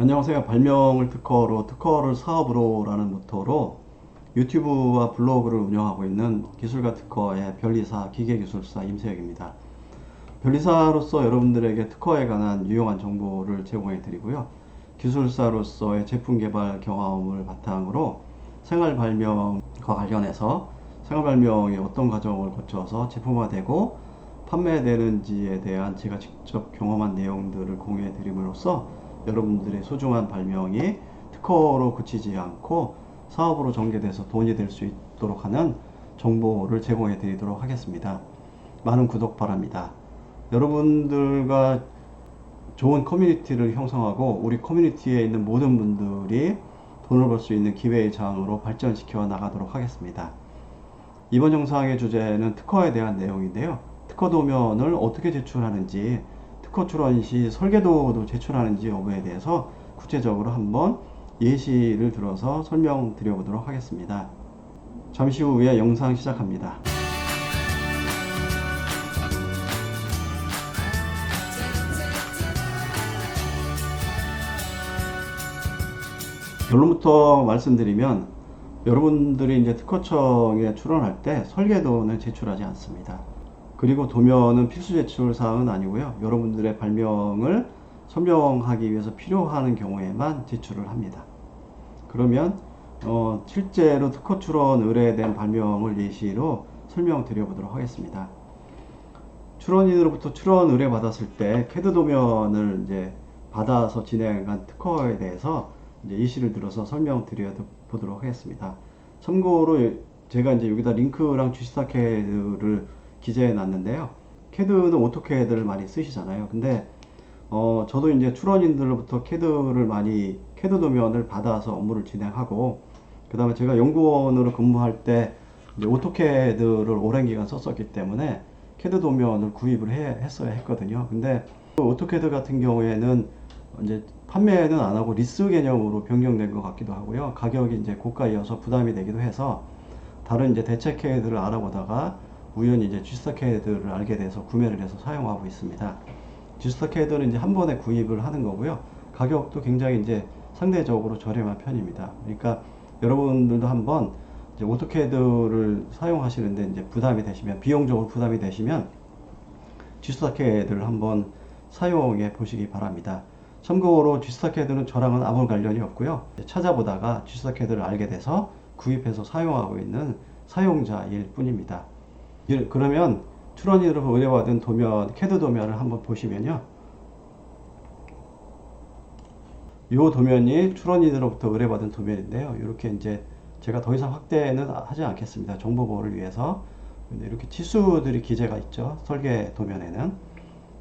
안녕하세요. 발명을 특허로, 특허를 사업으로 라는 모토로 유튜브와 블로그를 운영하고 있는 기술가 특허의 변리사 기계기술사 임세혁입니다. 변리사로서 여러분들에게 특허에 관한 유용한 정보를 제공해 드리고요. 기술사로서의 제품 개발 경험을 바탕으로 생활 발명과 관련해서 생활 발명이 어떤 과정을 거쳐서 제품화되고 판매되는지에 대한 제가 직접 경험한 내용들을 공유해 드림으로써 여러분들의 소중한 발명이 특허로 그치지 않고 사업으로 전개돼서 돈이 될 수 있도록 하는 정보를 제공해 드리도록 하겠습니다. 많은 구독 바랍니다. 여러분들과 좋은 커뮤니티를 형성하고 우리 커뮤니티에 있는 모든 분들이 돈을 벌 수 있는 기회의 장으로 발전시켜 나가도록 하겠습니다. 이번 영상의 주제는 특허에 대한 내용인데요. 특허 도면을 어떻게 제출하는지, 특허 출원 시 설계도도 제출하는지 여부에 대해서 구체적으로 한번 예시를 들어서 설명드려 보도록 하겠습니다. 잠시 후에 영상 시작합니다. 결론부터 말씀드리면 여러분들이 이제 특허청에 출원할 때 설계도는 제출하지 않습니다. 그리고 도면은 필수 제출 사항은 아니고요. 여러분들의 발명을 설명하기 위해서 필요한 경우에만 제출을 합니다. 그러면 실제로 특허 출원 의뢰된 발명을 예시로 설명드려 보도록 하겠습니다. 출원인으로부터 출원 의뢰 받았을 때 캐드 도면을 이제 받아서 진행한 특허에 대해서 이제 예시를 들어서 설명드려 보도록 하겠습니다. 참고로 제가 이제 여기다 링크랑 G스타캐드를 기재해 놨는데요. 캐드는 오토캐드를 많이 쓰시잖아요. 근데 저도 이제 출원인들로부터 캐드 도면을 받아서 업무를 진행하고, 그 다음에 제가 연구원으로 근무할 때 이제 오토캐드를 오랜 기간 썼었기 때문에 캐드 도면을 구입을 했어야 했거든요. 근데 오토캐드 같은 경우에는 이제 판매는 안 하고 리스 개념으로 변경된 것 같기도 하고요. 가격이 이제 고가이어서 부담이 되기도 해서 다른 이제 대체 캐드를 알아보다가 우연히 이제 G스타캐드를 알게 돼서 구매를 해서 사용하고 있습니다. G스타캐드는 이제 한 번에 구입을 하는 거고요. 가격도 굉장히 이제 상대적으로 저렴한 편입니다. 그러니까 여러분들도 한번 이제 오토캐드를 사용하시는데 이제 부담이 되시면, 비용적으로 부담이 되시면 G스타캐드를 한번 사용해 보시기 바랍니다. 참고로 G스타캐드는 저랑은 아무 관련이 없고요. 찾아보다가 G스타캐드를 알게 돼서 구입해서 사용하고 있는 사용자일 뿐입니다. 그러면 출원인으로 의뢰받은 도면, 캐드 도면을 한번 보시면요. 이 도면이 출원인으로부터 의뢰받은 도면인데요. 이렇게 이제 제가 더 이상 확대는 하지 않겠습니다. 정보 보호를 위해서. 이렇게 치수들이 기재가 있죠. 설계 도면에는.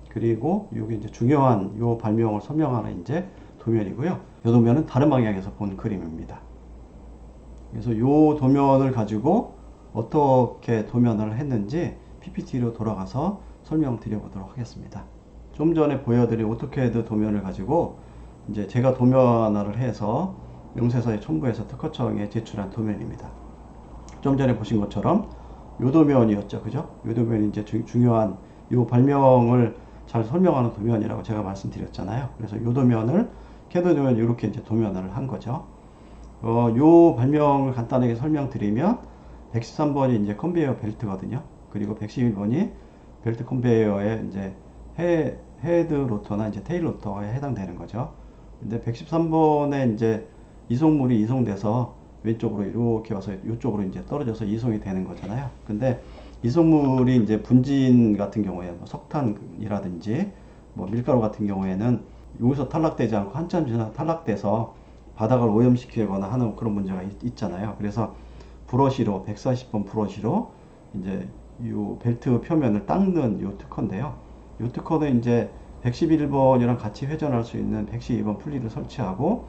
그리고 여기 이제 중요한 요 발명을 설명하는 이제 도면이고요. 이 도면은 다른 방향에서 본 그림입니다. 그래서 요 도면을 가지고 어떻게 도면을 했는지 PPT로 돌아가서 설명드려 보도록 하겠습니다. 좀 전에 보여드린 오토캐드 도면을 가지고 이제 제가 도면화를 해서 명세서에 첨부해서 특허청에 제출한 도면입니다. 좀 전에 보신 것처럼 요 도면이었죠, 그죠? 요 도면이 이제 중요한 요 발명을 잘 설명하는 도면이라고 제가 말씀드렸잖아요. 그래서 요 도면을 캐드 도면 이렇게 이제 도면화를 한 거죠. 요 발명을 간단하게 설명드리면 113번이 이제 컨베이어 벨트거든요. 그리고 111번이 벨트 컨베이어의 이제 헤드 로터나 이제 테일 로터에 해당되는 거죠. 근데 113번에 이제 이송물이 이송돼서 왼쪽으로 이렇게 와서 이쪽으로 이제 떨어져서 이송이 되는 거잖아요. 근데 이송물이 이제 분진 같은 경우에 뭐 석탄이라든지 뭐 밀가루 같은 경우에는 여기서 탈락되지 않고 한참 지나 탈락돼서 바닥을 오염시키거나 하는 그런 문제가 있잖아요. 그래서 브러쉬로 140번 브러쉬로 이제 이 벨트 표면을 닦는 이 특허인데요. 이 특허는 이제 111번이랑 같이 회전할 수 있는 112번 풀리를 설치하고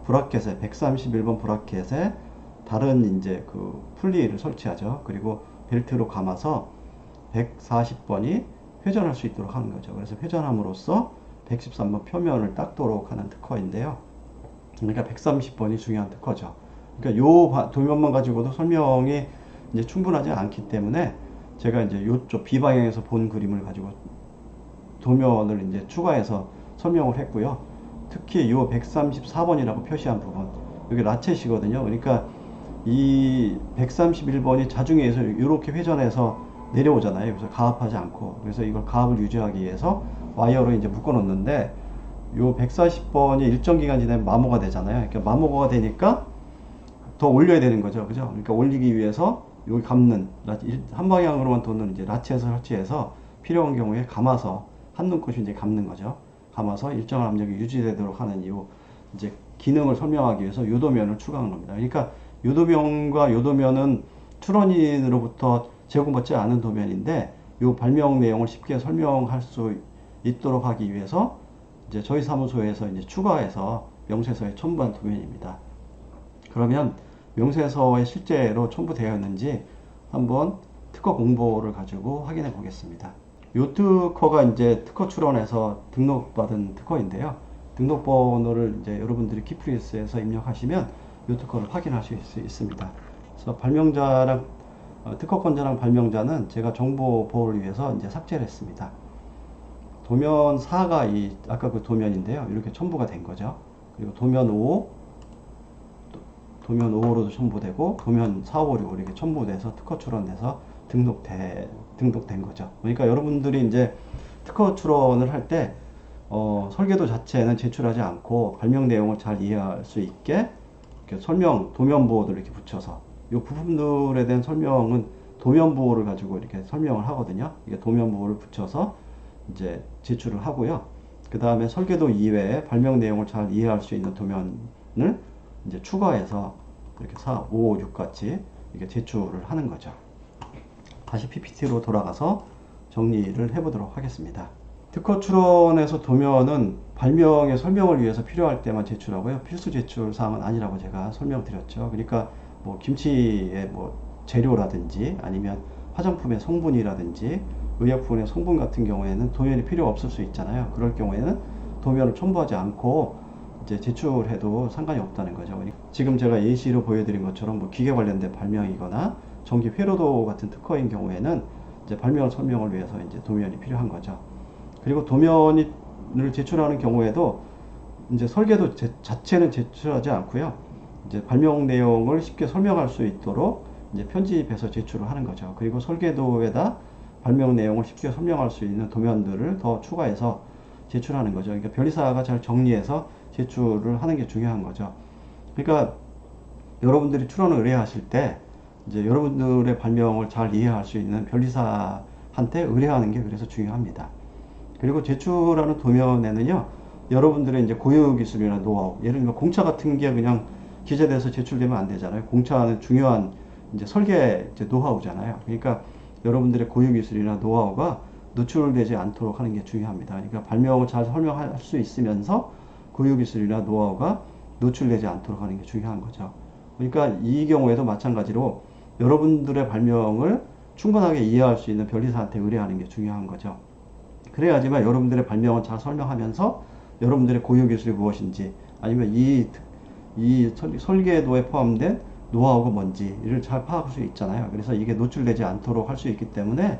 브라켓에 131번 브라켓에 다른 이제 그 풀리를 설치하죠. 그리고 벨트로 감아서 140번이 회전할 수 있도록 하는 거죠. 그래서 회전함으로써 113번 표면을 닦도록 하는 특허인데요. 그러니까 130번이 중요한 특허죠. 그러니까 요 도면만 가지고도 설명이 이제 충분하지 않기 때문에 제가 이제 요쪽 B방향에서 본 그림을 가지고 도면을 이제 추가해서 설명을 했고요. 특히 이 134번이라고 표시한 부분, 여기 라쳇이거든요. 그러니까 이 131번이 자중에서 이렇게 회전해서 내려오잖아요. 그래서 가압하지 않고, 그래서 이걸 가압을 유지하기 위해서 와이어로 이제 묶어 놓는데, 요 140번이 일정 기간 지나면 마모가 되잖아요. 그러니까 마모가 되니까 더 올려야 되는 거죠. 그죠? 그러니까 올리기 위해서 여기 감는, 한 방향으로만 도는 이제 라쳇을 설치해서 필요한 경우에 감아서 한 눈꽃이 이제 감는 거죠. 감아서 일정한 압력이 유지되도록 하는 이 이제 기능을 설명하기 위해서 요도면을 추가한 겁니다. 그러니까 요도면과 요도면은 출원인으로부터 제공받지 않은 도면인데, 요 발명 내용을 쉽게 설명할 수 있도록 하기 위해서 이제 저희 사무소에서 이제 추가해서 명세서에 첨부한 도면입니다. 그러면 명세서에 실제로 첨부되어 있는지 한번 특허 공보를 가지고 확인해 보겠습니다. 요 특허가 이제 특허 출원에서 등록받은 특허인데요. 등록번호를 이제 여러분들이 키프리스에서 입력하시면 요 특허를 확인하실 수 있습니다. 그래서 발명자랑 특허권자랑 발명자는 제가 정보 보호를 위해서 이제 삭제를 했습니다. 도면 4가 이 아까 그 도면인데요. 이렇게 첨부가 된 거죠. 그리고 도면 5, 도면 5로도 첨부되고 도면 4, 5, 6 이렇게 첨부돼서 특허 출원돼서 등록된 거죠. 그러니까 여러분들이 이제 특허 출원을 할 때 설계도 자체는 제출하지 않고 발명 내용을 잘 이해할 수 있게 이렇게 설명, 도면 보호를 이렇게 붙여서 이 부품들에 대한 설명은 도면 보호를 가지고 이렇게 설명을 하거든요. 이게 도면 보호를 붙여서 이제 제출을 하고요. 그 다음에 설계도 이외에 발명 내용을 잘 이해할 수 있는 도면을 이제 추가해서 이렇게 4, 5, 6 같이 이렇게 제출을 하는 거죠. 다시 PPT로 돌아가서 정리를 해보도록 하겠습니다. 특허 출원에서 도면은 발명의 설명을 위해서 필요할 때만 제출하고요. 필수 제출 사항은 아니라고 제가 설명드렸죠. 그러니까 뭐 김치의 뭐 재료라든지 아니면 화장품의 성분이라든지 의약품의 성분 같은 경우에는 도면이 필요 없을 수 있잖아요. 그럴 경우에는 도면을 첨부하지 않고 이제 제출해도 상관이 없다는 거죠. 지금 제가 예시로 보여드린 것처럼 뭐 기계 관련된 발명이거나 전기 회로도 같은 특허인 경우에는 이제 발명 설명을 위해서 이제 도면이 필요한 거죠. 그리고 도면을 제출하는 경우에도 이제 설계도 자체는 제출하지 않고요. 이제 발명 내용을 쉽게 설명할 수 있도록 이제 편집해서 제출을 하는 거죠. 그리고 설계도에다 발명 내용을 쉽게 설명할 수 있는 도면들을 더 추가해서 제출하는 거죠. 그러니까 변리사가 잘 정리해서 제출을 하는 게 중요한 거죠. 그러니까 여러분들이 출원을 의뢰하실 때 이제 여러분들의 발명을 잘 이해할 수 있는 변리사한테 의뢰하는 게 그래서 중요합니다. 그리고 제출하는 도면에는요, 여러분들의 이제 고유 기술이나 노하우, 예를 들면 공차 같은 게 그냥 기재돼서 제출되면 안 되잖아요. 공차는 중요한 이제 설계 이제 노하우잖아요. 그러니까 여러분들의 고유 기술이나 노하우가 노출되지 않도록 하는 게 중요합니다. 그러니까 발명을 잘 설명할 수 있으면서 고유 기술이나 노하우가 노출되지 않도록 하는 게 중요한 거죠. 그러니까 이 경우에도 마찬가지로 여러분들의 발명을 충분하게 이해할 수 있는 변리사한테 의뢰하는 게 중요한 거죠. 그래야지만 여러분들의 발명을 잘 설명하면서 여러분들의 고유 기술이 무엇인지 아니면 이 설계도에 포함된 노하우가 뭔지를 잘 파악할 수 있잖아요. 그래서 이게 노출되지 않도록 할 수 있기 때문에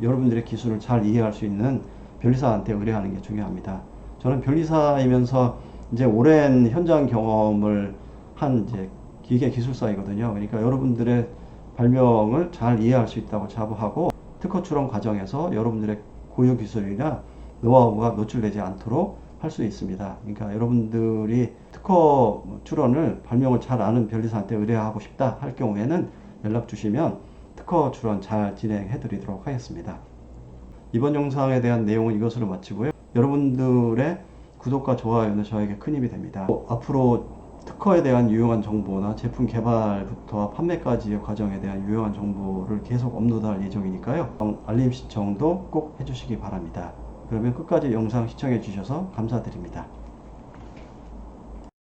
여러분들의 기술을 잘 이해할 수 있는 변리사한테 의뢰하는 게 중요합니다. 저는 변리사이면서 이제 오랜 현장 경험을 한 이제 기계 기술사이거든요. 그러니까 여러분들의 발명을 잘 이해할 수 있다고 자부하고 특허 출원 과정에서 여러분들의 고유 기술이나 노하우가 노출되지 않도록 할 수 있습니다. 그러니까 여러분들이 특허 출원을 발명을 잘 아는 변리사한테 의뢰하고 싶다 할 경우에는 연락 주시면 특허 출원 잘 진행해 드리도록 하겠습니다. 이번 영상에 대한 내용은 이것으로 마치고요. 여러분들의 구독과 좋아요는 저에게 큰 힘이 됩니다. 앞으로 특허에 대한 유용한 정보나 제품 개발부터 판매까지의 과정에 대한 유용한 정보를 계속 업로드할 예정이니까요. 알림 신청도 꼭 해주시기 바랍니다. 그러면 끝까지 영상 시청해 주셔서 감사드립니다.